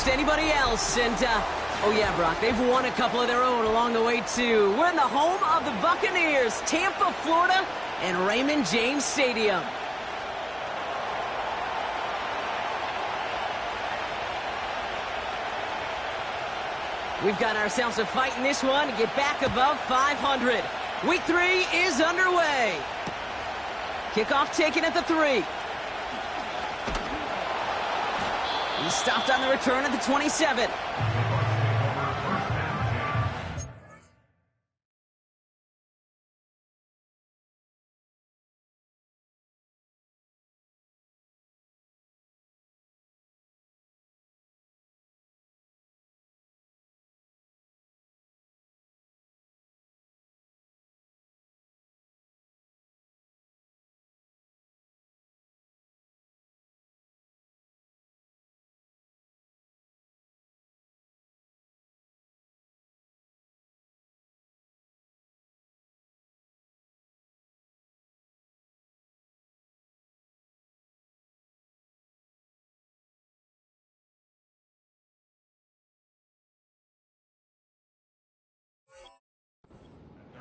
most anybody else. And, oh yeah, Brock, they've won a couple of their own along the way, too. We're in the home of the Buccaneers, Tampa, Florida, and Raymond James Stadium. We've got ourselves a fight in this one to get back above 500. Week 3 is underway. Kickoff taken at the 3. He stopped on the return at the 27.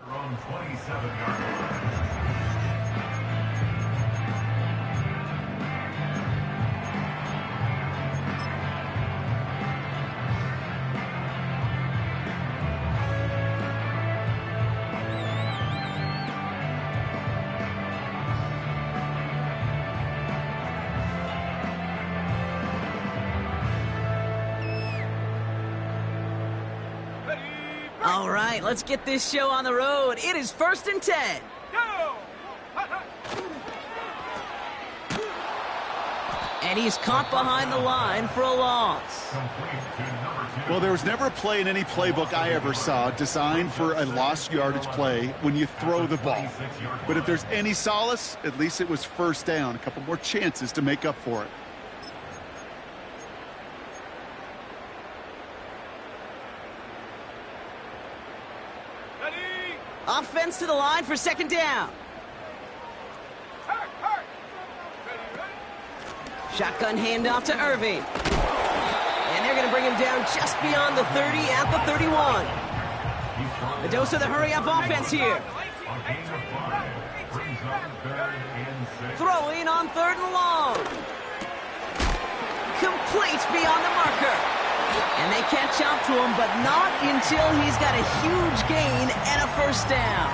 Their own 27-yard line. All right, let's get this show on the road. It is 1st and 10. Go! And he's caught behind the line for a loss. Well, there was never a play in any playbook I ever saw designed for a lost yardage play when you throw the ball. But if there's any solace, at least it was first down. A couple more chances to make up for it. Offense to the line for 2nd down. Shotgun handoff to Irving. And they're going to bring him down just beyond the 30 at the 31. The dose of the hurry-up offense here. Throwing on 3rd and long. Complete beyond the marker. And they catch up to him, but not until he's got a huge gain and a first down.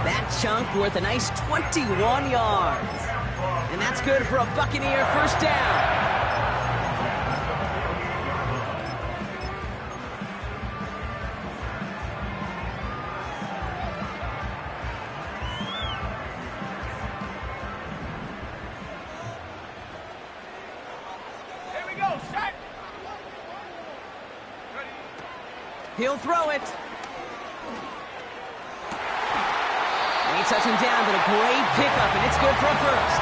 That chunk worth a nice 21 yards. And that's good for a Buccaneer first down. He'll throw it. They touch him down, but a great pickup, and it's good for a first.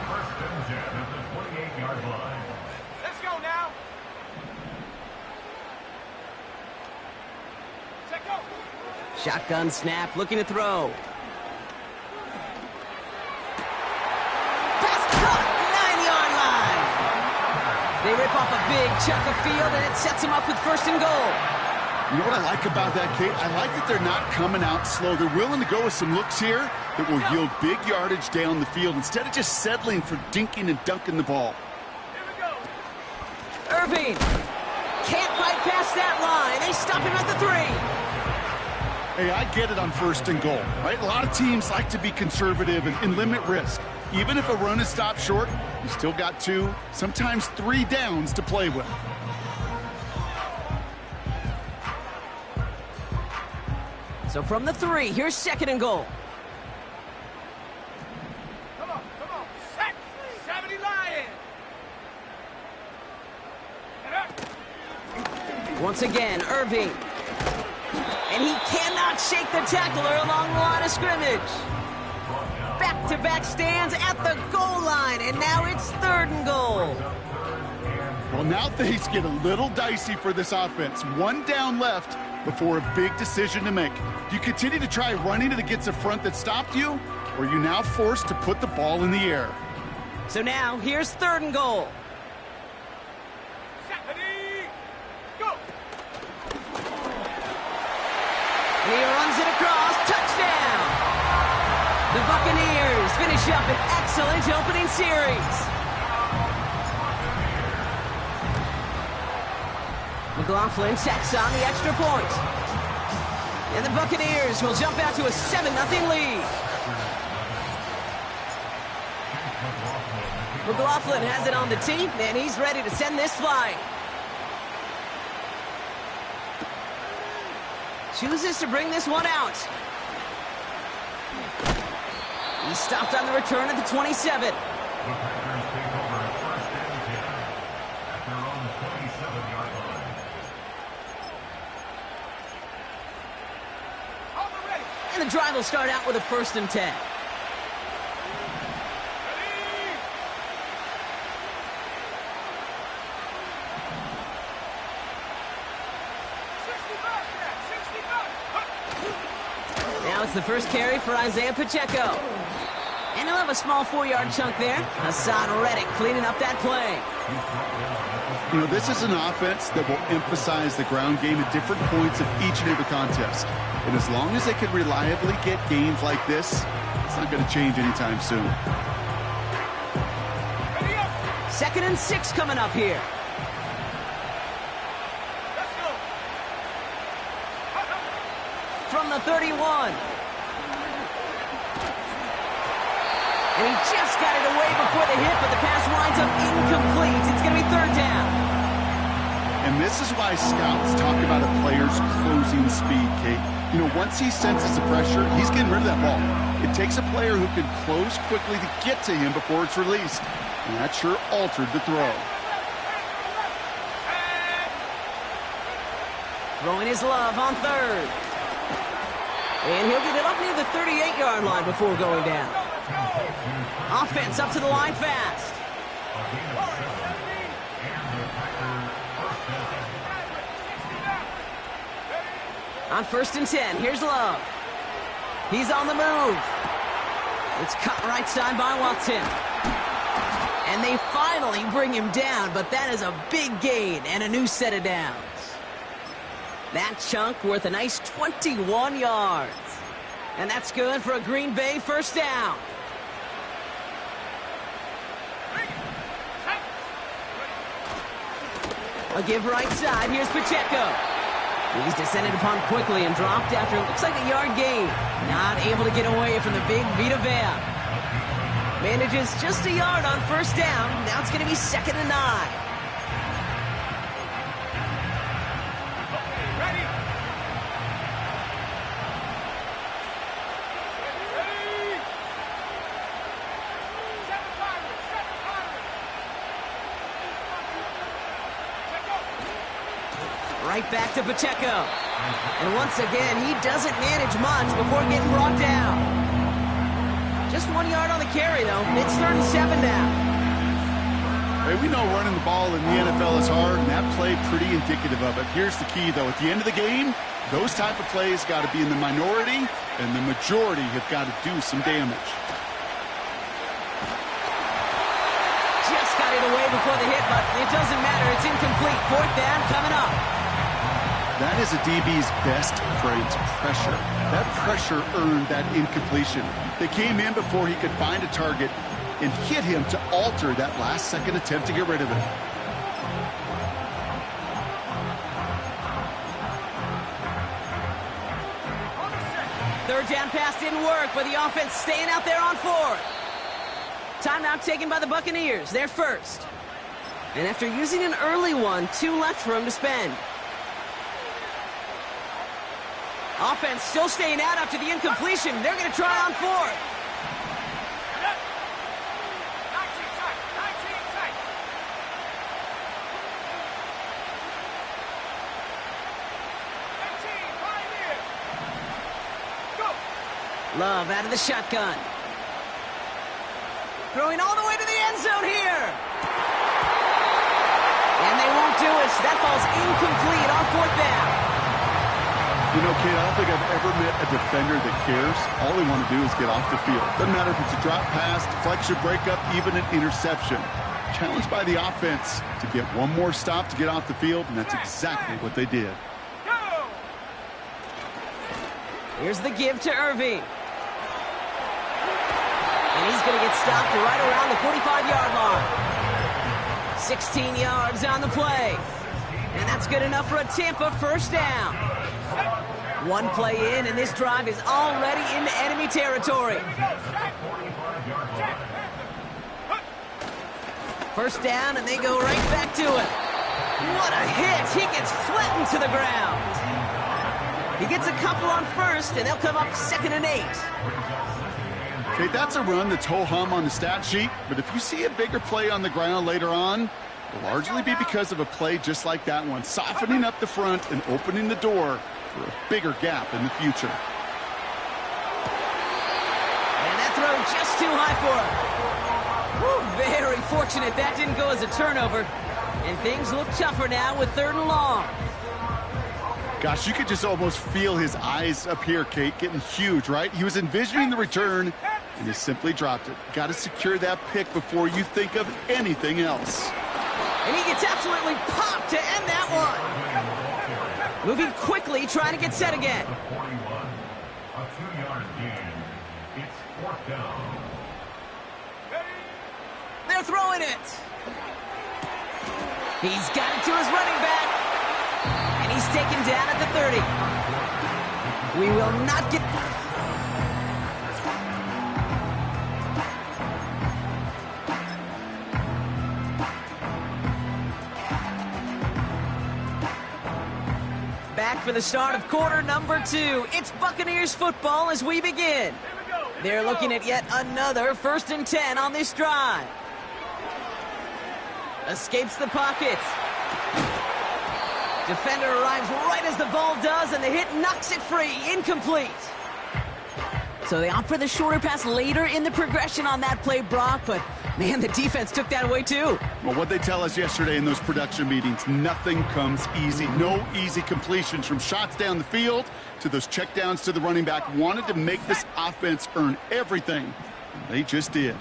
First and 10 at the 28-yard line. Let's go now. Set go. Shotgun snap, looking to throw. They rip off a big chunk of field, and it sets them up with 1st and goal. You know what I like about that, Kate? I like that they're not coming out slow. They're willing to go with some looks here that will yield big yardage down the field instead of just settling for dinking and dunking the ball. Here we go. Irving can't fight past that line. They stop him at the 3. Hey, I get it on 1st and goal, right? A lot of teams like to be conservative and limit risk. Even if a run is stopped short, you still got 2, sometimes 3 downs to play with. So from the 3, here's 2nd and goal. Come on. Set. 70 Lion. Once again, Irving. And he cannot shake the tackler along the line of scrimmage. Back-to-back stands at the goal line, and now it's 3rd and goal. Well, now things get a little dicey for this offense. 1 down left, before a big decision to make. Do you continue to try running it against a front that stopped you, or are you now forced to put the ball in the air? So now, here's 3rd and goal. And he runs it across. Touchdown! The Buccaneers finish up an excellent opening series. McLaughlin tacks on the extra point. And the Buccaneers will jump out to a 7-0 lead. McLaughlin has it on the tee, and he's ready to send this flying. Chooses to bring this one out. He stopped on the return at the 27. The Packers take over at 1st and 10 at their own 27-yard line. And the drive will start out with a 1st and 10. Now it's the first carry for Isaiah Pacheco. And he'll have a small 4-yard chunk there. Hassan Reddick cleaning up that play. You know, this is an offense that will emphasize the ground game at different points of each and every contest. And as long as they can reliably get gains like this, it's not going to change anytime soon. 2nd and 6 coming up here. From the 31. And he just got it away before the hit, but the pass winds up incomplete. It's going to be 3rd down. And this is why scouts talk about a player's closing speed, Kate. You know, once he senses the pressure, he's getting rid of that ball. It takes a player who can close quickly to get to him before it's released. And that sure altered the throw. Throwing his love on 3rd. And he'll get it up near the 38-yard line before going down. Offense up to the line fast. On 1st and 10, here's Love. He's on the move. It's cut right side by Watson. And they finally bring him down, but that is a big gain and a new set of downs. That chunk worth a nice 21 yards. And that's good for a Green Bay 1st down. A give right side. Here's Pacheco. He's descended upon quickly and dropped after it looks like a yard gain. Not able to get away from the big Vita Vea. Manages just a yard on 1st down. Now it's going to be 2nd and 9. Right back to Pacheco. And once again, he doesn't manage much before getting brought down. Just 1 yard on the carry, though. It's 3rd and 7 now. Hey, we know running the ball in the NFL is hard, and that play pretty indicative of it. Here's the key, though. At the end of the game, those type of plays got to be in the minority, and the majority have got to do some damage. Just got it away before the hit, but it doesn't matter. It's incomplete. 4th down coming up. That is a DB's best friend, pressure. That pressure earned that incompletion. They came in before he could find a target and hit him to alter that last-second attempt to get rid of it. Third down pass didn't work, but the offense staying out there on 4th. Timeout taken by the Buccaneers. They're first. And after using an early one, 2 left for him to spend. Offense still staying out after the incompletion. They're going to try on 4th. Love out of the shotgun. Throwing all the way to the end zone here. And they won't do it. That ball's incomplete on 4th down. You know, Kate, I don't think I've ever met a defender that cares. All they want to do is get off the field. Doesn't matter if it's a drop pass, deflection, breakup, even an interception. Challenged by the offense to get one more stop to get off the field, and that's exactly what they did. Here's the give to Irving. And he's going to get stopped right around the 45-yard line. 16 yards on the play. And that's good enough for a Tampa first down. One play in, and this drive is already into enemy territory. First down, and they go right back to it. What a hit! He gets flattened to the ground. He gets a couple on first, and they'll come up 2nd and 8. Okay, that's a run that's ho-hum on the stat sheet, but if you see a bigger play on the ground later on, it'll largely be because of a play just like that one, softening up the front and opening the door for a bigger gap in the future. And that throw just too high for him. Woo, very fortunate that didn't go as a turnover. And things look tougher now with 3rd and long. Gosh, you could just almost feel his eyes up here, Kate, getting huge, right? He was envisioning the return, and he simply dropped it. Got to secure that pick before you think of anything else. And he gets absolutely popped to end that one. Moving quickly, trying to get set again. A 2-yard gain. It's 4th down. They're throwing it. He's got it to his running back. And he's taken down at the 30. We will not get... Back for the start of quarter number 2. It's Buccaneers football as we begin. They're looking at yet another 1st and 10 on this drive. Escapes the pocket. Defender arrives right as the ball does, and the hit knocks it free. Incomplete. So they opt for the shorter pass later in the progression on that play, Brock, but man, the defense took that away too. Well, what they tell us yesterday in those production meetings, nothing comes easy. No easy completions from shots down the field to those checkdowns to the running back. Wanted to make this offense earn everything, and they just did.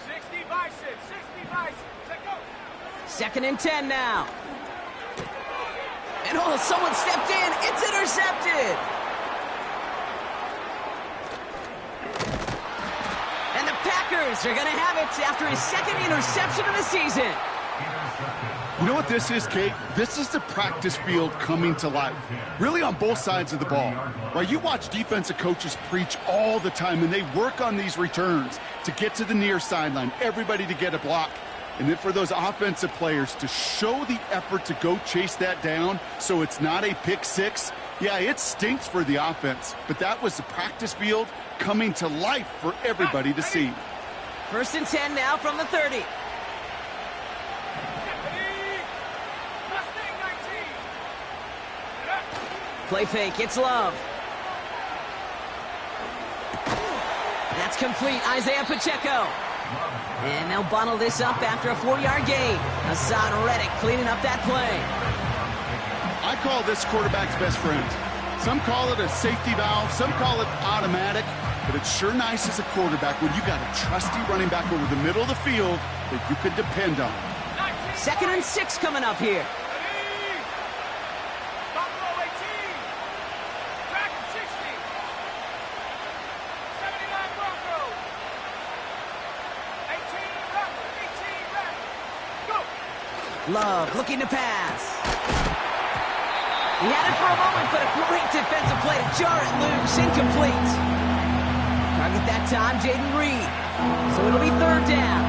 60 by 6, 60 by 6, let go. 2nd and 10 now. And oh, someone stepped in. It's intercepted. And the Packers are going to have it after his 2nd interception of the season. You know what this is, Kate? This is the practice field coming to life. Really on both sides of the ball. Right, you watch defensive coaches preach all the time, and they work on these returns to get to the near sideline, everybody to get a block. And then for those offensive players to show the effort to go chase that down so it's not a pick six, yeah, it stinks for the offense. But that was the practice field coming to life for everybody to see. 1st and 10 now from the 30. Play fake, it's Love. That's complete, Isaiah Pacheco. And they'll bundle this up after a 4-yard gain. Hassan Reddick cleaning up that play. I call this quarterback's best friend. Some call it a safety valve, some call it automatic, but it's sure nice as a quarterback when you got a trusty running back over the middle of the field that you could depend on. 2nd and 6 coming up here. Love looking to pass. He had it for a moment, but a great defensive play to jar it loose. Incomplete. Target that time, Jaden Reed. So it'll be 3rd down.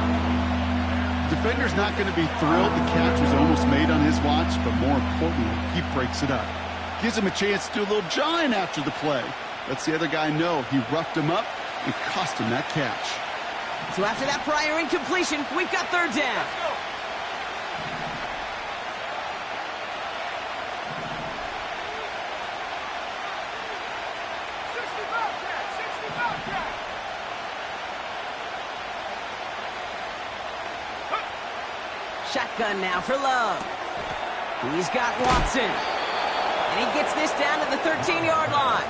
Defender's not going to be thrilled the catch was almost made on his watch, but more importantly, he breaks it up. Gives him a chance to do a little jawing after the play. Lets the other guy know he roughed him up and cost him that catch. So after that prior incompletion, we've got 3rd down. Shotgun now for Love. He's got Watson. And And he gets this down to the 13-yard line.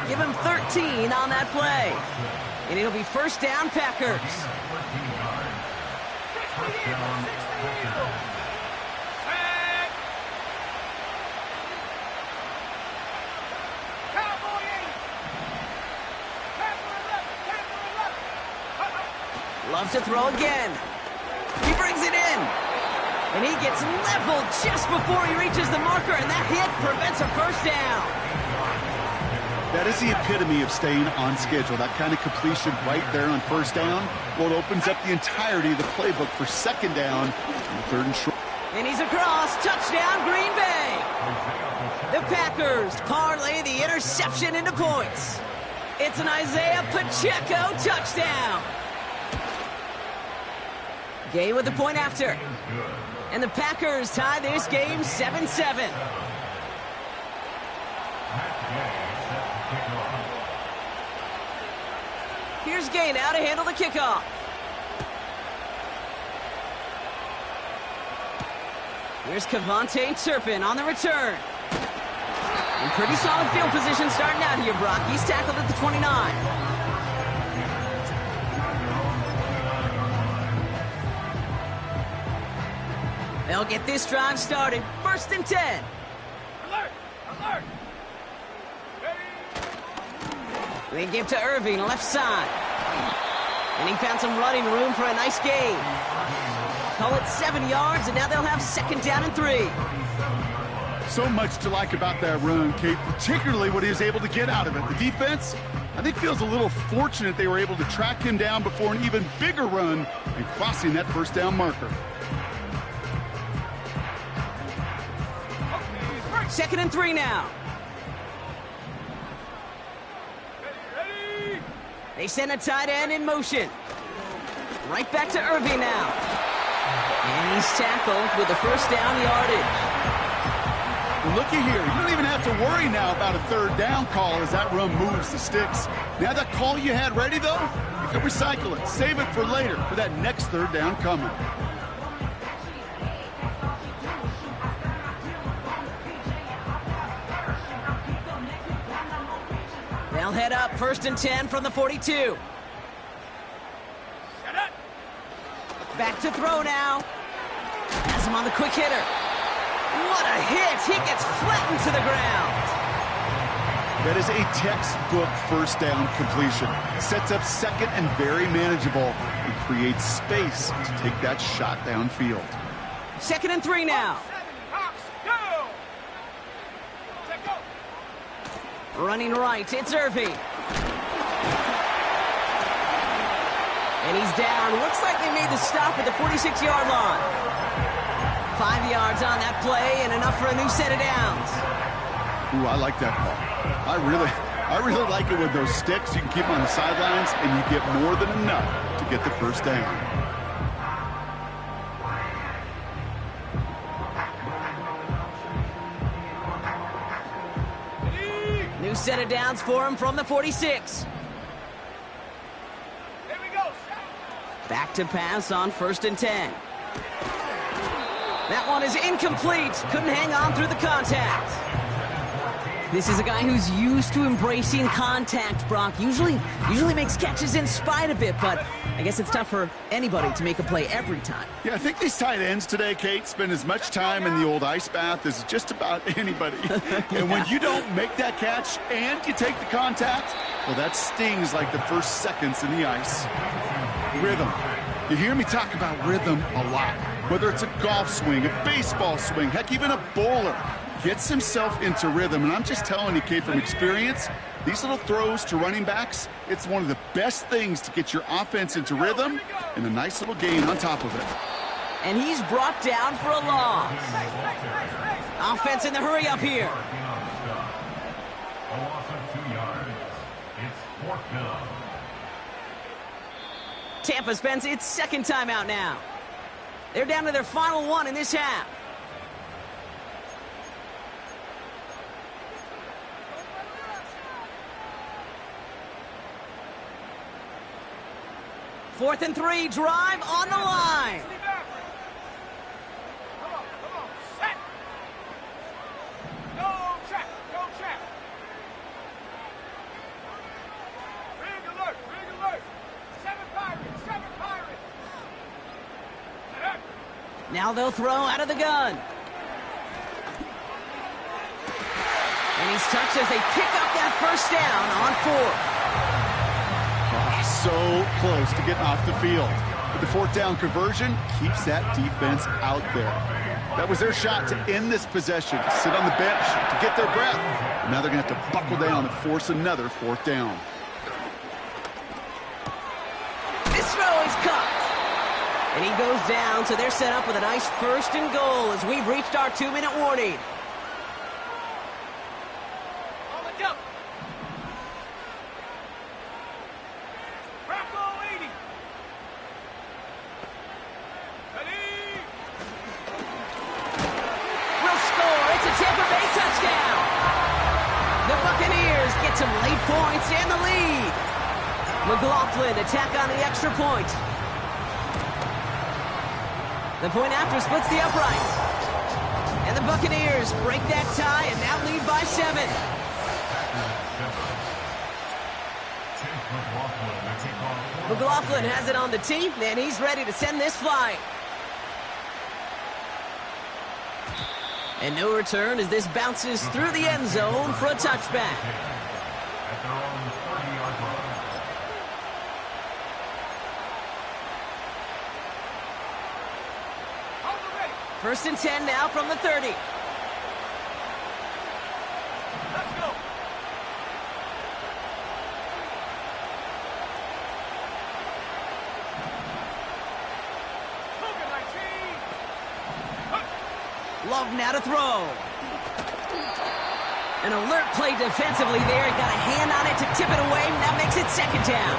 Give him 13 on that play. And it'll be first down, Packers. Loves to throw again. He brings it in. And he gets leveled just before he reaches the marker, and that hit prevents a first down. That is the epitome of staying on schedule. That kind of completion right there on first down. Well, it opens up the entirety of the playbook for second down and third and short. And he's across. Touchdown, Green Bay. The Packers parlay the interception into points. It's an Isaiah Pacheco touchdown. Gay with the point after. And the Packers tie this game 7-7. Here's Gay now to handle the kickoff. Here's Kevontae Turpin on the return. In pretty solid field position starting out here, Brock. He's tackled at the 29. They'll get this drive started. First and 10. Alert! Alert! They give to Irving, left side. And he found some running room for a nice gain. Call it 7 yards, and now they'll have second down and 3. So much to like about that run, Kate, particularly what he was able to get out of it. The defense, I think, feels a little fortunate they were able to track him down before an even bigger run and crossing that first down marker. Second and 3 now. Ready! They send a tight end in motion. Right back to Irving now. And he's tackled with the first down yardage. Well, looky here. You don't even have to worry now about a third down call as that run moves the sticks. Now that call you had ready, though, you can recycle it. Save it for later for that next third down coming. They'll head up first and 10 from the 42. Shut up! Back to throw now. Has him on the quick hitter. What a hit! He gets flattened to the ground. That is a textbook first down completion. Sets up second and very manageable and creates space to take that shot downfield. Second and 3 now. 7, Hawks, go! Check go! Running right, it's Irving. And he's down. Looks like they made the stop at the 46-yard line. 5 yards on that play and enough for a new set of downs. Ooh, I like that call. I really like it with those sticks. You can keep them on the sidelines, and you get more than enough to get the first down. New set of downs for him from the 46. Here we go! Back to pass on first and 10. That one is incomplete. Couldn't hang on through the contact. This is a guy who's used to embracing contact, Brock. Usually makes catches in spite of it, but I guess it's tough for anybody to make a play every time. Yeah, I think these tight ends today, Kate, spend as much time in the old ice bath as just about anybody. And when you don't make that catch and you take the contact, well, that stings like the first seconds in the ice. Rhythm. You hear me talk about rhythm a lot. Whether it's a golf swing, a baseball swing, heck, even a bowler gets himself into rhythm. And I'm just telling you, Kate, from experience, these little throws to running backs, it's one of the best things to get your offense into rhythm and a nice little gain on top of it. And he's brought down for a loss. Offense in the hurry up here. A loss of 2 yards. It's fourth down. Tampa spends its second timeout now. They're down to their final one in this half. Fourth and 3, drive on the line. Come on, set! Go! Now they'll throw out of the gun. And he's touched as they pick up that first down on 4th. So close to getting off the field. But the 4th down conversion keeps that defense out there. That was their shot to end this possession, to sit on the bench, to get their breath. And now they're going to have to buckle down and force another 4th down. This throw is caught. And he goes down, so they're set up with a nice 1st and goal as we've reached our 2-minute warning. On the jump. Crack all 80. Ready. Will score. It's a Tampa Bay touchdown. The Buccaneers get some late points and the lead. McLaughlin attack on the extra point. The point after splits the uprights. And the Buccaneers break that tie and now lead by 7. McLaughlin has it on the tee, and he's ready to send this flying. And no return as this bounces through the end zone for a touchback. At their own 30-yard line. 1st and 10 now from the 30. Let's go. Love now to throw. An alert play defensively there. He got a hand on it to tip it away. That makes it 2nd down.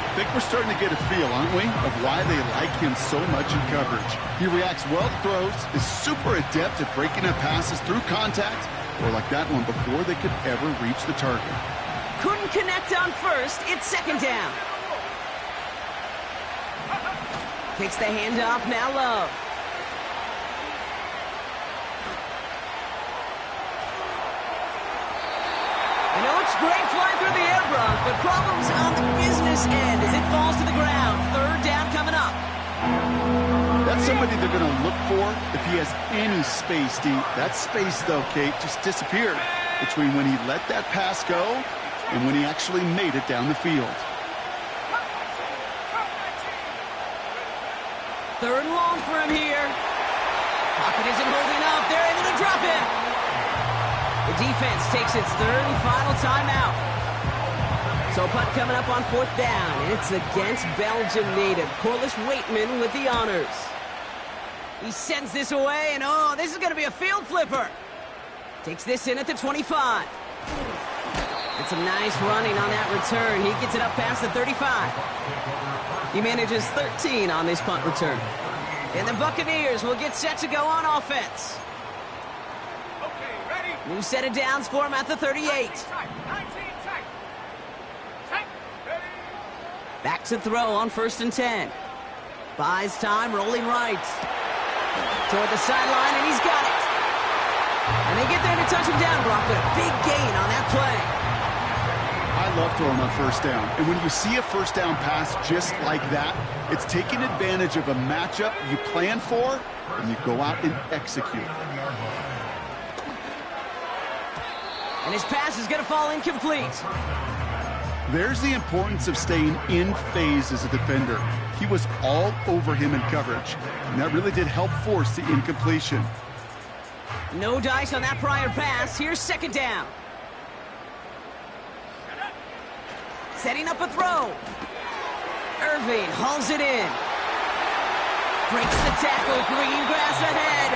I think we're starting to get a feel, aren't we, of why they like him so much in coverage. He reacts well to throws, is super adept at breaking up passes through contact, or like that one before they could ever reach the target. Couldn't connect on 1st. It's 2nd down. Takes the handoff. Now Love. I know it's great flying through the air, Brock, but problems on the business end as it falls to the ground. 3rd down coming up. That's somebody they're going to look for if he has any space deep. That space, though, Kate, just disappeared between when he let that pass go and when he actually made it down the field. 3rd and long for him here. Pocket isn't holding up. They're able to drop it. The defense takes its 3rd and final timeout. So punt coming up on 4th down. And it's against Belgium native Corliss Waitman with the honors. He sends this away, and oh, this is going to be a field flipper. Takes this in at the 25. And some nice running on that return. He gets it up past the 35. He manages 13 on this punt return. And the Buccaneers will get set to go on offense. Okay, ready? New set of downs for him at the 38. 19 tight. Ready? Back to throw on 1st and 10. Buys time, rolling right. Toward the sideline, and he's got it. And they get there to touch him down, Brock, but a big gain on that play. I love throwing on 1st down. And when you see a 1st down pass just like that, it's taking advantage of a matchup you plan for, and you go out and execute. And his pass is going to fall incomplete. There's the importance of staying in phase as a defender. He was all over him in coverage, and that really did help force the incompletion. No dice on that prior pass. Here's 2nd down. Setting up a throw. Irving hauls it in. Breaks the tackle. Green grass ahead.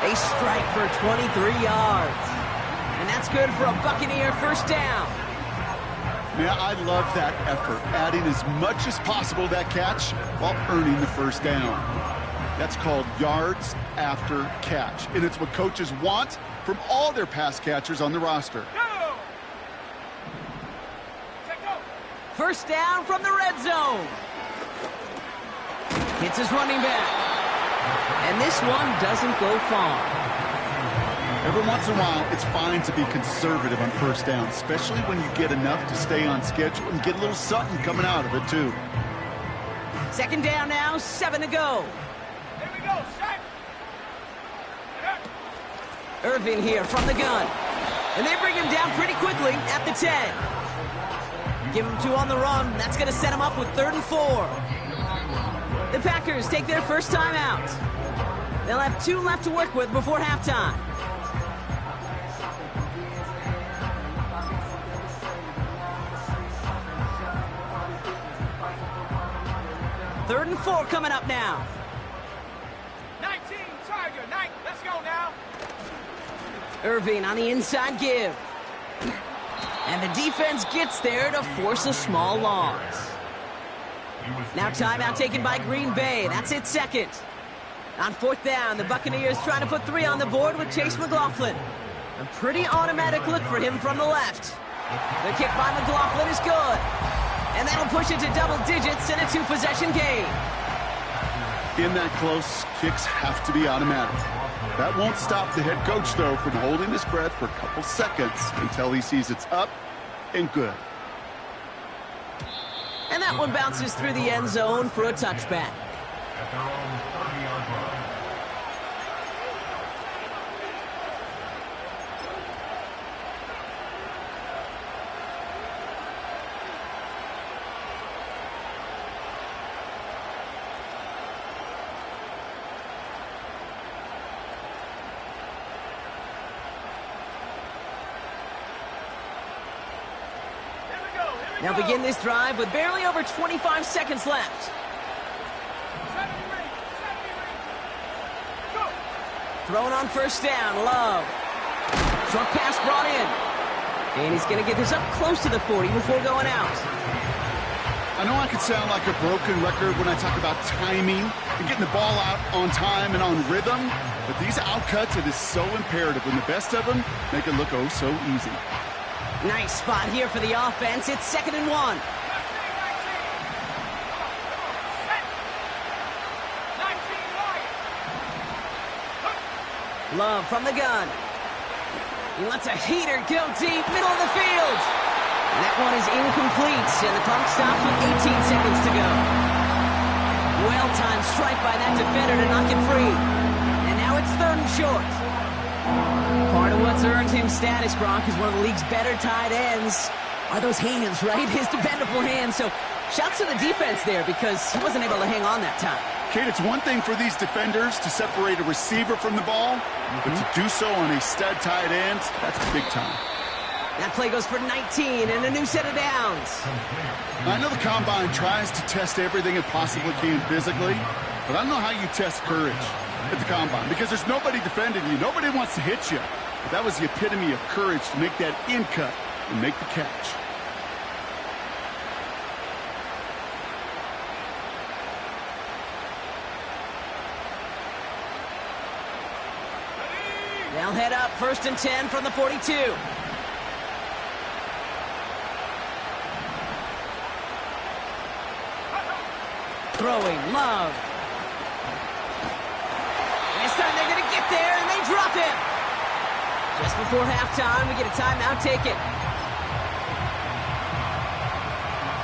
They strike for 23 yards. And that's good for a Buccaneer 1st down. Man, I love that effort, adding as much as possible to that catch while earning the 1st down. That's called yards after catch, and it's what coaches want from all their pass catchers on the roster. Go! Check go! 1st down from the red zone. Hits his running back. And this one doesn't go far. Every once in a while, it's fine to be conservative on 1st down, especially when you get enough to stay on schedule and get a little something coming out of it, too. 2nd down now, 7 to go. Irving here from the gun. And they bring him down pretty quickly at the 10. Give him 2 on the run. That's going to set him up with 3rd and 4. The Packers take their first time out. They'll have 2 left to work with before halftime. Third and 4 coming up now. 19, Tiger, 9, let's go now. Irving on the inside give. And the defense gets there to force a small loss. Now timeout taken by Green Bay. That's its 2nd. On 4th down, the Buccaneers trying to put 3 on the board with Chase McLaughlin. A pretty automatic look for him from the left. The kick by McLaughlin is good. And that'll push it to double digits in a 2-possession game. In that close, kicks have to be automatic. That won't stop the head coach, though, from holding his breath for a couple seconds until he sees it's up and good. And that one bounces through the end zone for a touchback. At their own 30-yard line. Now begin this drive with barely over 25 seconds left. Thrown on first down, Love. Short pass brought in. And he's going to get this up close to the 40 before going out. I know I could sound like a broken record when I talk about timing and getting the ball out on time and on rhythm, but these outcuts, it is so imperative, and the best of them make it look oh so easy. Nice spot here for the offense. It's 2nd and 1. Love from the gun. He lets a heater go deep, middle of the field. And that one is incomplete, and the clock stops with 18 seconds to go. Well-timed strike by that defender to knock it free. And now it's 3rd and short. Part of what's earned him status, Brock, is one of the league's better tight ends. Are those hands, right? His dependable hands. So shouts to the defense there because he wasn't able to hang on that time. Kate, it's one thing for these defenders to separate a receiver from the ball, but to do so on a stud tight end, that's big time. That play goes for 19 and a new set of downs. I know the Combine tries to test everything it possibly can physically, but I don't know how you test courage at the Combine because there's nobody defending you. Nobody wants to hit you. But that was the epitome of courage to make that in cut and make the catch. They'll head up 1st and 10 from the 42. Throwing, Love. This time they're going to get there, and they drop him. Just before halftime, we get a timeout taken.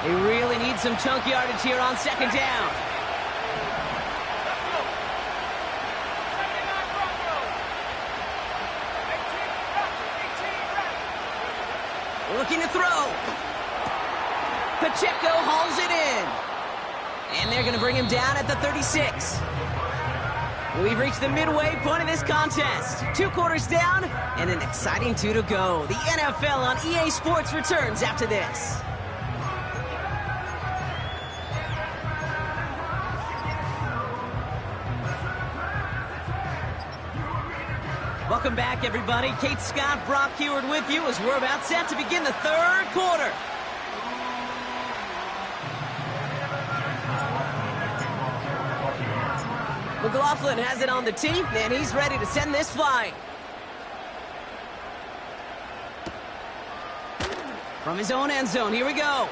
They really need some chunk yardage here on 2nd down. Looking to throw. Pacheco hauls it in. And they're going to bring him down at the 36. We've reached the midway point of this contest. 2 quarters down and an exciting 2 to go. The NFL on EA Sports returns after this. Welcome back, everybody. Kate Scott, Brock Heward with you as we're about set to begin the 3rd quarter. McLaughlin has it on the tee, and he's ready to send this flying. From his own end zone, here we go.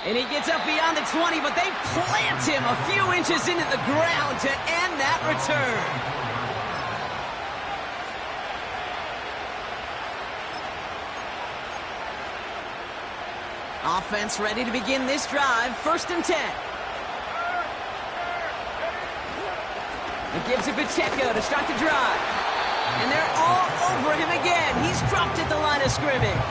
And he gets up beyond the 20, but they plant him a few inches into the ground to end that return. Offense ready to begin this drive. 1st and 10. It gives it Pacheco to start the drive. And they're all over him again. He's dropped at the line of scrimmage.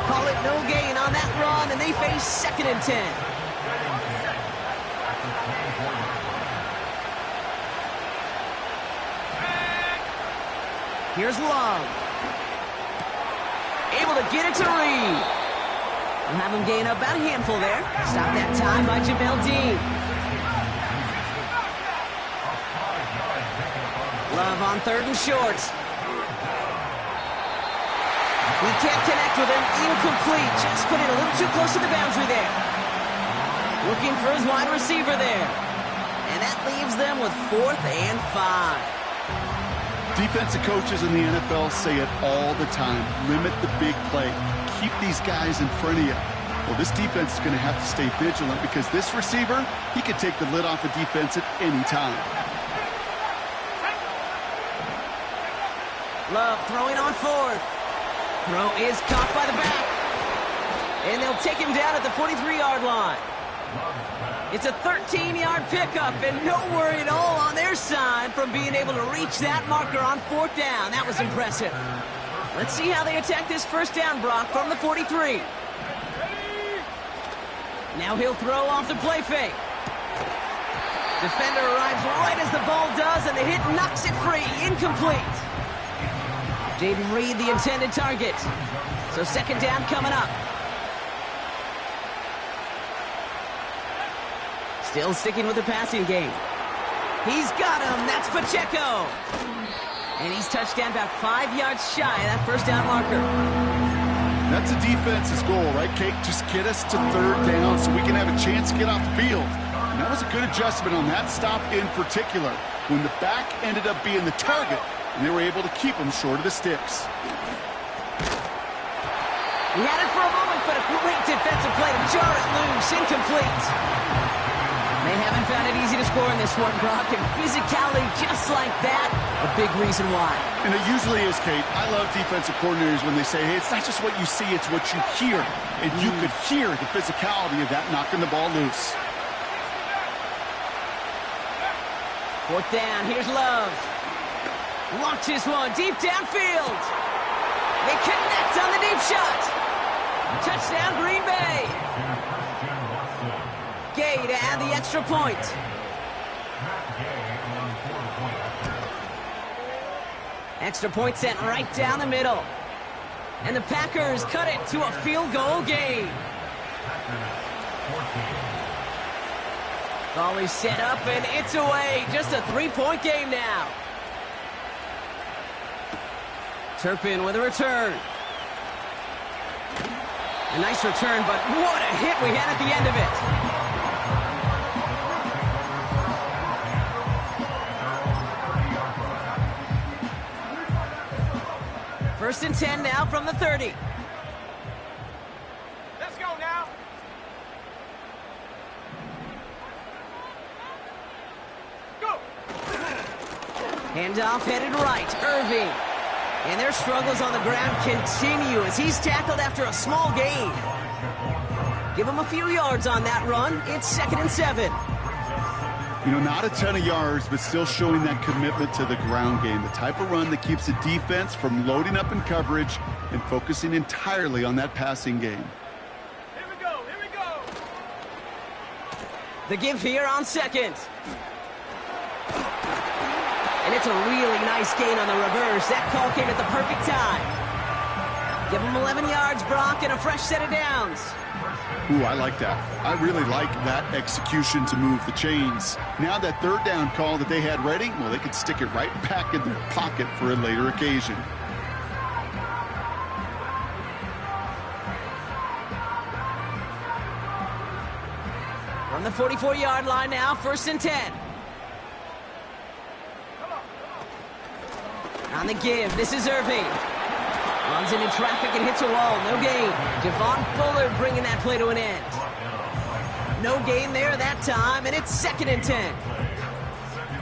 Call it no gain on that run, and they face 2nd and 10. Here's Love. Able to get it to Reed. We'll have him gain up about a handful there. Stop that time by Jamel Dean. Love on 3rd and short. He can't connect with him. Incomplete. Just put it a little too close to the boundary there. Looking for his wide receiver there. And that leaves them with 4th and 5. Defensive coaches in the NFL say it all the time. Limit the big play. Keep these guys in front of you. Well, this defense is going to have to stay vigilant because this receiver, he could take the lid off a defense at any time. Love throwing on 4th. Throw is caught by the back. And they'll take him down at the 43-yard line. It's a 13-yard pickup, and no worry at all on their side from being able to reach that marker on 4th down. That was impressive. Let's see how they attack this 1st down, Brock, from the 43. Now he'll throw off the play fake. Defender arrives right as the ball does, and the hit knocks it free. Incomplete. Jaden Reed, the intended target. So 2nd down coming up. Still sticking with the passing game. He's got him. That's Pacheco. And he's touched down about 5 yards shy of that 1st down marker. That's a defense's goal, right, Kate? Just get us to 3rd down so we can have a chance to get off the field. And that was a good adjustment on that stop in particular, when the back ended up being the target, and they were able to keep him short of the sticks. He had it for a moment, but a great defensive play to jar it loose. Incomplete. They haven't found it easy to score in this one, Brock, and physicality just like that, a big reason why. And it usually is, Kate. I love defensive coordinators when they say, hey, it's not just what you see, it's what you hear. And you could hear the physicality of that knocking the ball loose. 4th down, here's Love. Launches one deep downfield. They connect on the deep shot. Touchdown, Green Bay. Gay to add the extra point. Extra point sent right down the middle. And the Packers cut it to a field goal game. Ball is set up and it's away. Just a 3-point game now. Turpin with a return. A nice return, but what a hit we had at the end of it. 1st and 10 now from the 30. Let's go now. Go. Handoff headed right. Irving. And their struggles on the ground continue as he's tackled after a small gain. Give him a few yards on that run. It's 2nd and 7. You know, not a ton of yards, but still showing that commitment to the ground game. The type of run that keeps the defense from loading up in coverage and focusing entirely on that passing game. Here we go. Here we go. The give here on 2nd. And it's a really nice gain on the reverse. That call came at the perfect time. Give him 11 yards, Brock, and a fresh set of downs. Ooh, I like that. I really like that execution to move the chains. Now that 3rd down call that they had ready, well, they could stick it right back in their pocket for a later occasion. From the 44-yard line now, 1st and 10. On the give, this is Irving. Runs into traffic and hits a wall. No gain. Javon Fuller bringing that play to an end. No gain there that time, and it's 2nd and 10.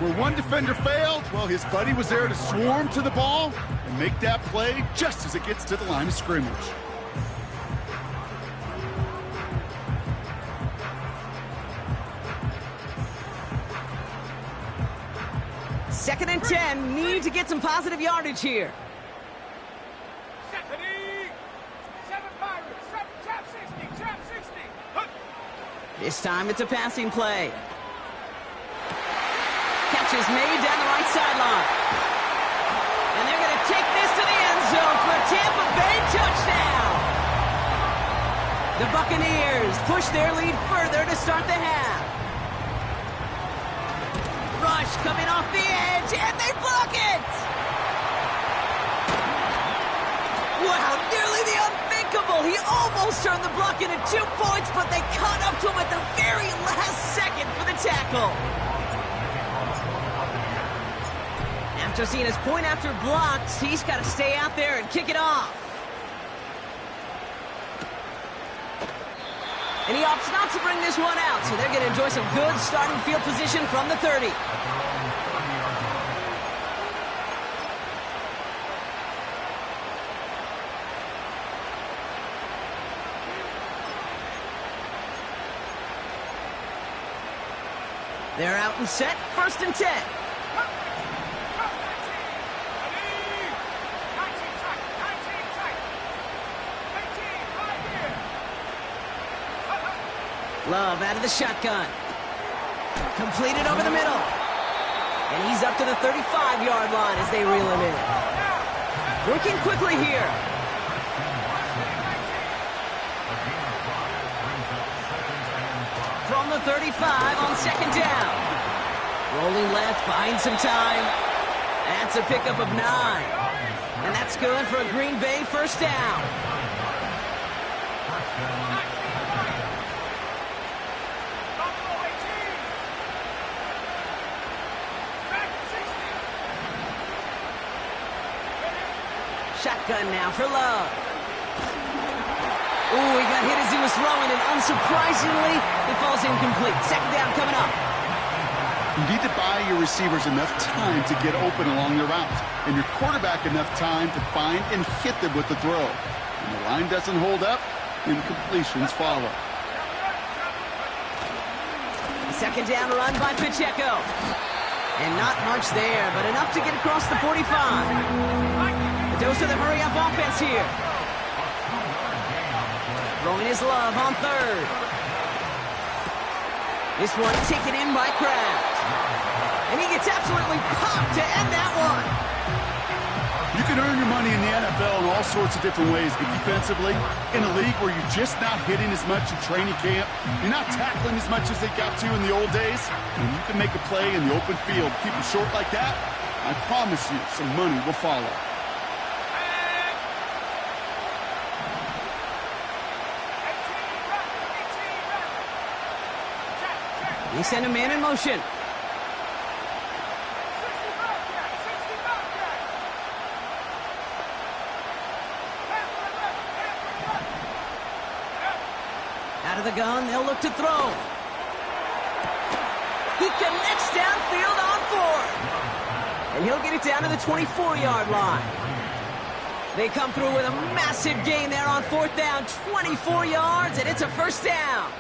Where one defender failed, well, his buddy was there to swarm to the ball and make that play just as it gets to the line of scrimmage. 2nd and 10. Need to get some positive yardage here. This time it's a passing play. Catch is made down the right sideline. And they're going to take this to the end zone for a Tampa Bay touchdown. The Buccaneers push their lead further to start the half. Rush coming off the edge, and they block it! Wow, nearly the unthinkable. He almost turned the block into 2 points, but they caught up to him at the very last second for the tackle. After seeing his point after blocks, he's got to stay out there and kick it off. And he opts not to bring this one out, so they're going to enjoy some good starting field position from the 30. They're out and set, 1st and 10. Love out of the shotgun. Completed over the middle. And he's up to the 35-yard line as they reel him in. Working quickly here. From the 35 on 2nd down. Rolling left, buying some time. That's a pickup of 9. And that's good for a Green Bay 1st down. Shotgun now for Love. Ooh, he got hit as he was throwing, and unsurprisingly, it falls incomplete. 2nd down coming up. You need to buy your receivers enough time to get open along the route, and your quarterback enough time to find and hit them with the throw. When the line doesn't hold up, incompletions follow. The 2nd down run by Pacheco. And not much there, but enough to get across the 45. Dose of the hurry-up offense here. Throwing his Love on 3rd. This one taken in by Kraft. And he gets absolutely popped to end that one. You can earn your money in the NFL in all sorts of different ways, but defensively, in a league where you're just not hitting as much in training camp, you're not tackling as much as they got to in the old days, and you can make a play in the open field, keep them short like that, I promise you some money will follow. They send a man in motion. Out of the gun, they'll look to throw. He connects downfield on 4th. And he'll get it down to the 24-yard line. They come through with a massive gain there on 4th down, 24 yards, and it's a 1st down.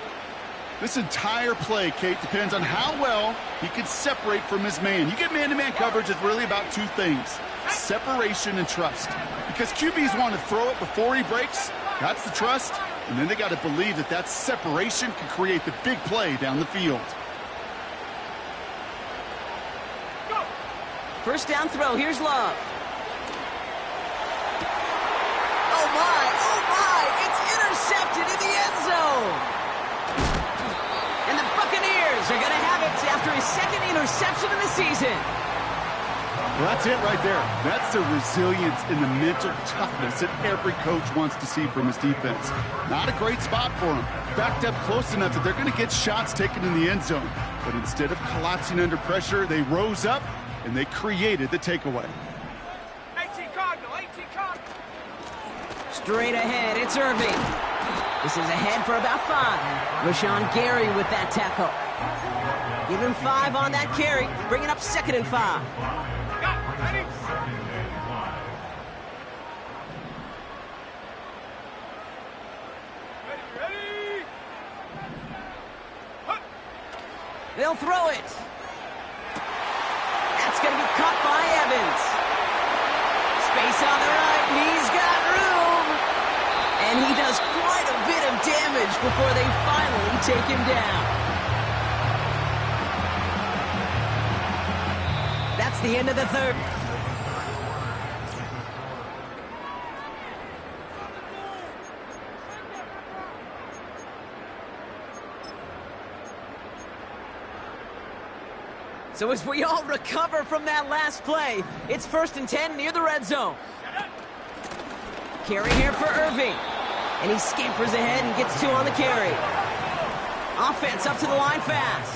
This entire play, Kate, depends on how well he can separate from his man. You get man-to-man coverage, it's really about 2 things, separation and trust. Because QBs want to throw it before he breaks, that's the trust, and then they got to believe that that separation can create the big play down the field. 1st down throw, here's Love. Oh my, it's intercepted in the end zone. And the Buccaneers are going to have it after his 2nd interception of the season. Well, that's it right there. That's the resilience and the mental toughness that every coach wants to see from his defense. Not a great spot for him. Backed up close enough that they're going to get shots taken in the end zone. But instead of collapsing under pressure, they rose up and they created the takeaway. 18 Cardinal, 18 Cardinal. Straight ahead, it's Irving. This is ahead for about 5. Rashawn Gary with that tackle. Give him 5 on that carry, bringing up 2nd and 5. Got it, ready? Ready? They'll throw it. That's going to be caught Space on the right, and he's got room. And he does quite a bit of damage before they finally take him down. That's the end of the third. So as we all recover from that last play, it's 1st and 10 near the red zone. Carry here for Irving. And he scampers ahead and gets 2 on the carry. Offense up to the line fast.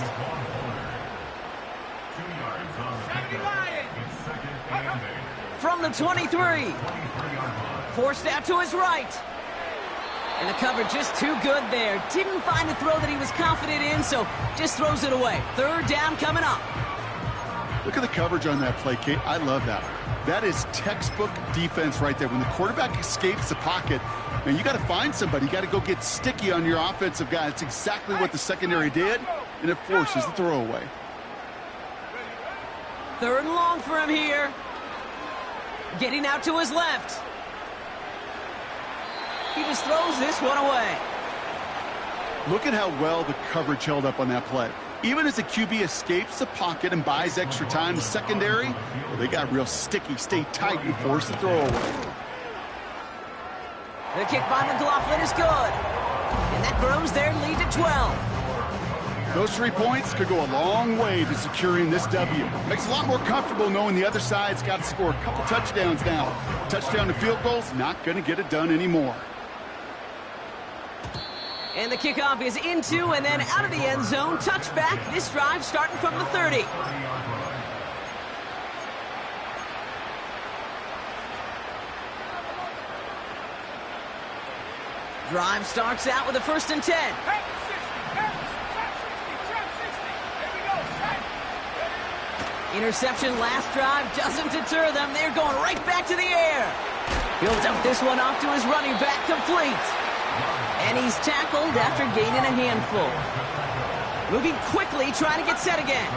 From the 23. Forced out to his right. And the cover just too good there. Didn't find a throw that he was confident in, so just throws it away. 3rd down coming up. Look at the coverage on that play, Kate. I love that. That is textbook defense right there. When the quarterback escapes the pocket, man, you got to find somebody. You got to go get sticky on your offensive guy. That's exactly what the secondary did, and it forces the throwaway. 3rd and long for him here. Getting out to his left. He just throws this one away. Look at how well the coverage held up on that play. Even as the QB escapes the pocket and buys extra time, the secondary, well, they got real sticky, stay tight, and force the throwaway. The kick by McLaughlin is good. And that grows their lead to 12. Those 3 points could go a long way to securing this W. Makes it a lot more comfortable knowing the other side's got to score a couple touchdowns now. Touchdown to field goals, not going to get it done anymore. And the kickoff is into and then out of the end zone. Touchback. This drive starting from the 30. Drive starts out with a 1st and 10. Interception last drive doesn't deter them. They're going right back to the air. He'll dump this one off to his running back, complete. And he's tackled after gaining a handful. Moving quickly, trying to get set again.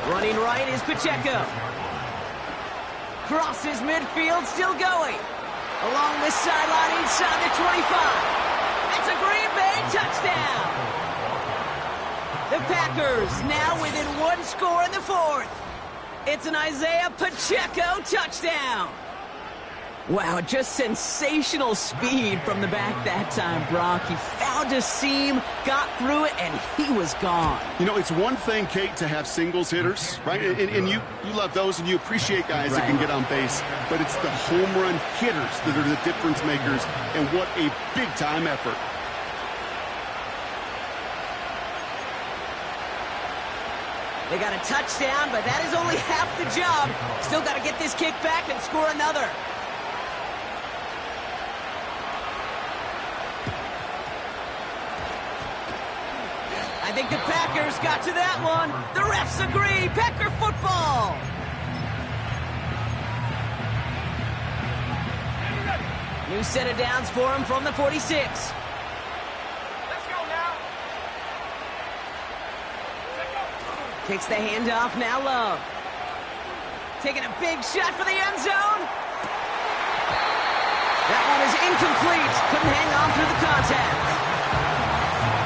Running right is Pacheco. Crosses midfield, still going. Along this sideline inside the 25. It's a Green Bay touchdown. The Packers now within 1 score in the 4th. It's an Isaiah Pacheco touchdown. Wow, just sensational speed from the back that time, Brock. He found a seam, got through it, and he was gone. You know, it's one thing, Kate, to have singles hitters, right? And you love those, and you appreciate guys that can get on base. But it's the home run hitters that are the difference makers, and what a big-time effort. They got a touchdown, but that is only half the job. Still got to get this kick back and score another. I think the Packers got to that one. The refs agree. Packer football. New set of downs for him from the 46. Let's go now. Takes the handoff, now Love. Taking a big shot for the end zone. That one is incomplete. Couldn't hang on through the contact.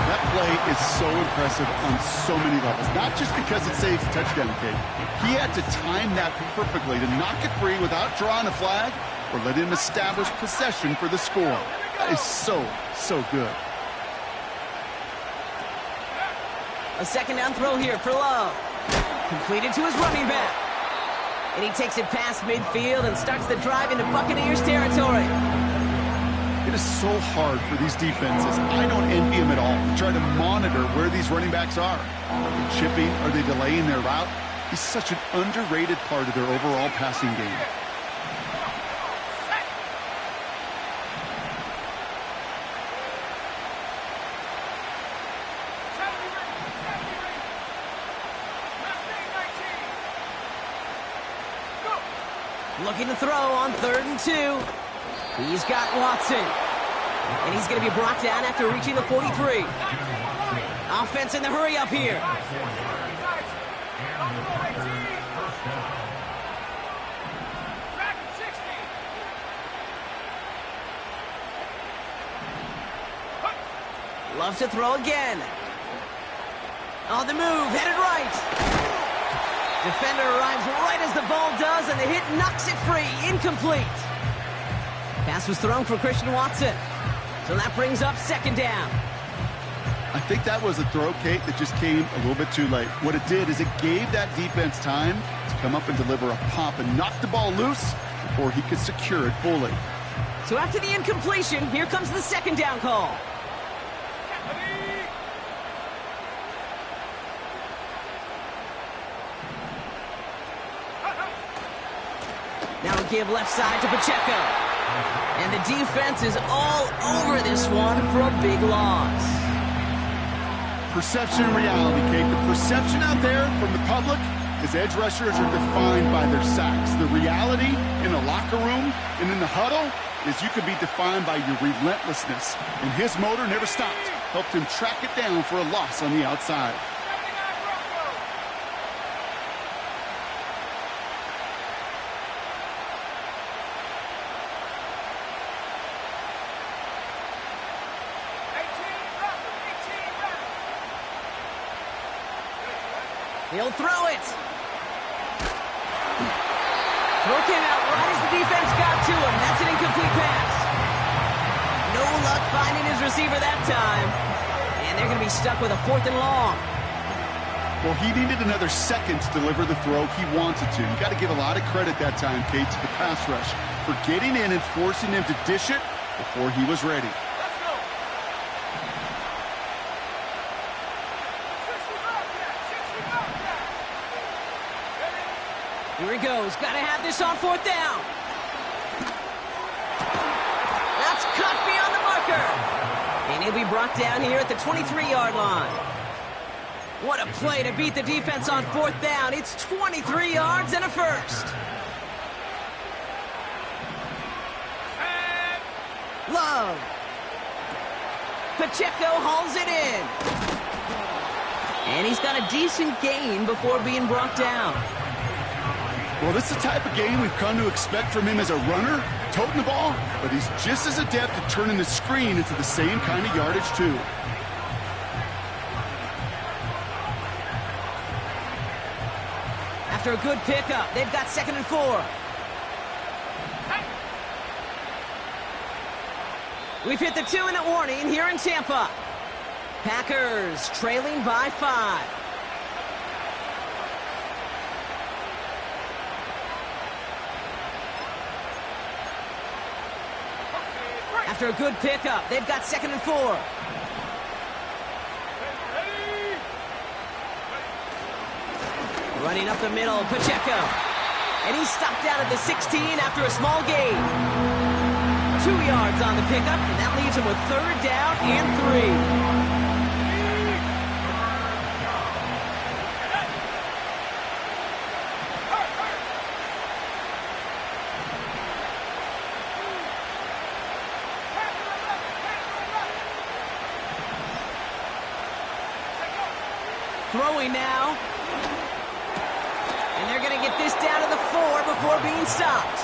That play is so impressive on so many levels. Not just because it saves a touchdown, Kate. He had to time that perfectly to knock it free without drawing a flag or let him establish possession for the score. That is so good. A 2nd down throw here for Love. Completed to his running back. And he takes it past midfield and starts the drive into Buccaneers territory. It is so hard for these defenses. I don't envy them at all. Try to monitor where these running backs are. Are they chipping? Are they delaying their route? He's such an underrated part of their overall passing game. Looking to throw on 3rd and 2. He's got Watson. And he's going to be brought down after reaching the 43. Offense in the hurry up here. Loves to throw again. On the move, headed right. Defender arrives right as the ball does, and the hit knocks it free. Incomplete. Pass was thrown for Christian Watson. So that brings up second down. I think that was a throw, Kate, that just came a little bit too late. What it did is it gave that defense time to come up and deliver a pop and knock the ball loose before he could secure it fully. So after the incompletion, here comes the second down call. Now a give left side to Pacheco. And the defense is all over this one for a big loss. Perception and reality, Kate. The perception out there from the public is edge rushers are defined by their sacks. The reality in the locker room and in the huddle is you could be defined by your relentlessness. And his motor never stopped. Helped him track it down for a loss on the outside. He'll throw it. Throw came out right as the defense got to him. That's an incomplete pass. No luck finding his receiver that time. And they're going to be stuck with a 4th and long. Well, he needed another second to deliver the throw he wanted to. You got to give a lot of credit that time, Kate, to the pass rush for getting in and forcing him to dish it before he was ready. Here he goes. Got to have this on 4th down. That's cut beyond the marker. And he'll be brought down here at the 23-yard line. What a play to beat the defense on 4th down. It's 23 yards and a first. Love. Pacheco hauls it in. And he's got a decent gain before being brought down. Well, this is the type of game we've come to expect from him as a runner, toting the ball, but he's just as adept at turning the screen into the same kind of yardage, too. After a good pickup, they've got 2nd and 4. We've hit the 2-minute warning here in Tampa. Packers trailing by 5. After a good pickup, they've got 2nd and 4. Running up the middle, Pacheco. And he's stopped down at the 16 after a small gain. 2 yards on the pickup, and that leaves him with 3rd down and 3. Throwing now. And they're going to get this down to the 4 before being stopped.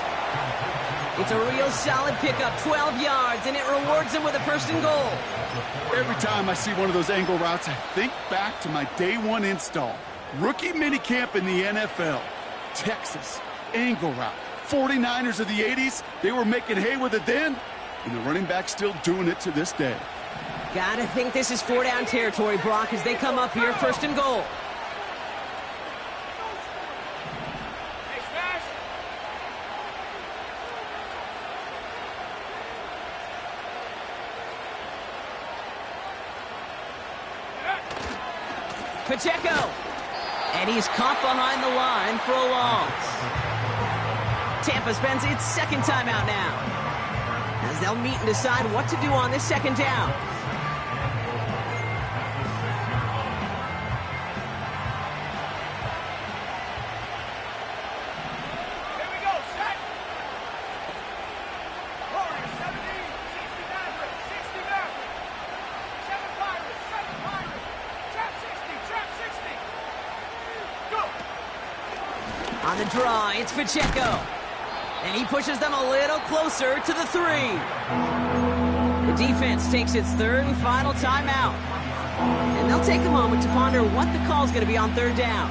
It's a real solid pickup, 12 yards, and it rewards them with a 1st and goal. Every time I see one of those angle routes, I think back to my day 1 install. Rookie minicamp in the NFL. Texas, angle route. 49ers of the 80s, they were making hay with it then, and the running back's still doing it to this day. Gotta think this is 4-down territory, Brock, as they come up here, 1st and goal. Pacheco. And he's caught behind the line for a loss. Tampa spends its 2nd timeout now, as they'll meet and decide what to do on this 2nd down. On the draw, it's Pacheco. And he pushes them a little closer to the 3. The defense takes its third and final timeout. And they'll take a moment to ponder what the call is going to be on third down.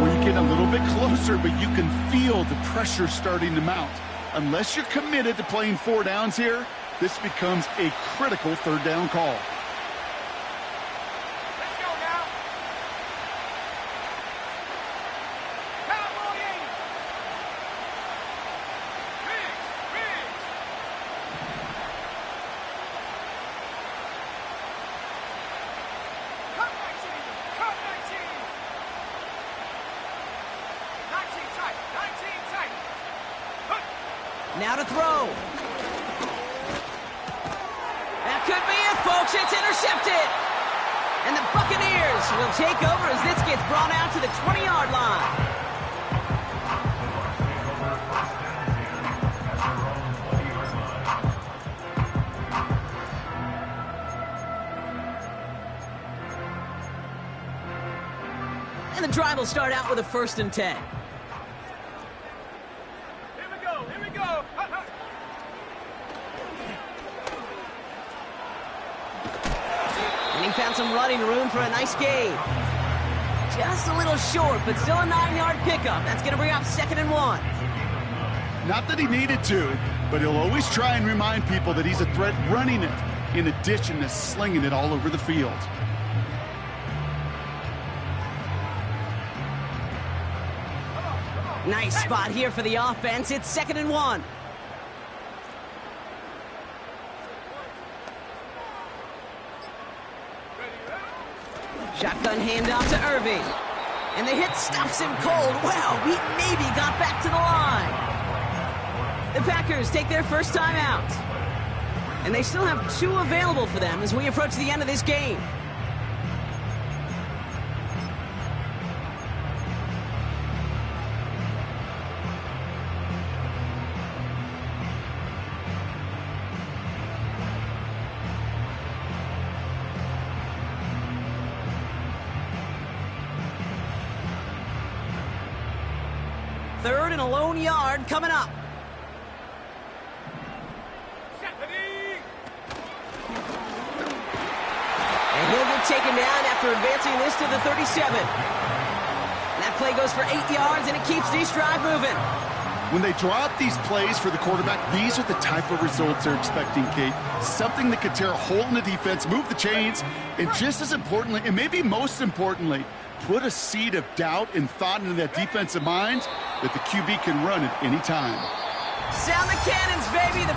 Well, you get a little bit closer, but you can feel the pressure starting to mount. Unless you're committed to playing 4 downs here, this becomes a critical third down call. Let's go now. Cowboy 80. Riggs. Cut 19. 19 tight. Now to throw. That could be it, folks. It's intercepted. And the Buccaneers will take over as this gets brought out to the 20-yard line. And the drive will start out with a 1st and 10. Here we go. And he found some running room for a nice gain. Just a little short, but still a 9-yard pickup. That's going to bring up 2nd and 1. Not that he needed to, but he'll always try and remind people that he's a threat running it, in addition to slinging it all over the field. Nice spot here for the offense. It's 2nd and 1. Shotgun handoff to Irving. And the hit stops him cold. Wow, he maybe got back to the line. The Packers take their first time out. And they still have 2 available for them as we approach the end of this game. Third and a lone yard coming up. And he'll get taken down after advancing this to the 37. That play goes for 8 yards, and it keeps this drive moving. When they draw up these plays for the quarterback, these are the type of results they're expecting, Kate. Something that could tear a hole in the defense, move the chains, and just as importantly, and maybe most importantly, put a seed of doubt and thought into that defensive mind that the QB can run at any time. Sound the cannons, baby. The